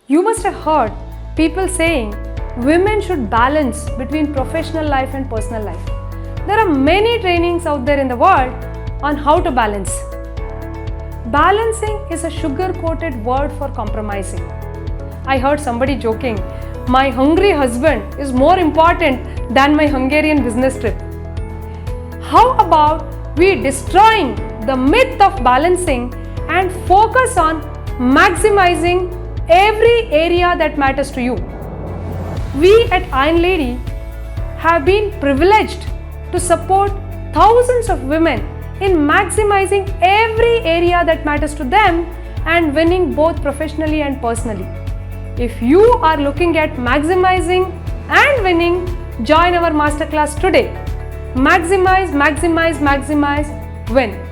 You must have heard people saying women should balance between professional life and personal life. There are many trainings out there in the world on how to balance. Balancing is a sugar-coated word for compromising. I heard somebody joking, my hungry husband is more important than my Hungarian business trip. How about we destroying the myth of balancing and focus on maximizing every area that matters to you? We at Iron Lady have been privileged to support thousands of women in maximizing every area that matters to them and winning both professionally and personally. If you are looking at maximizing and winning, join our masterclass today. Maximize, maximize, maximize, win.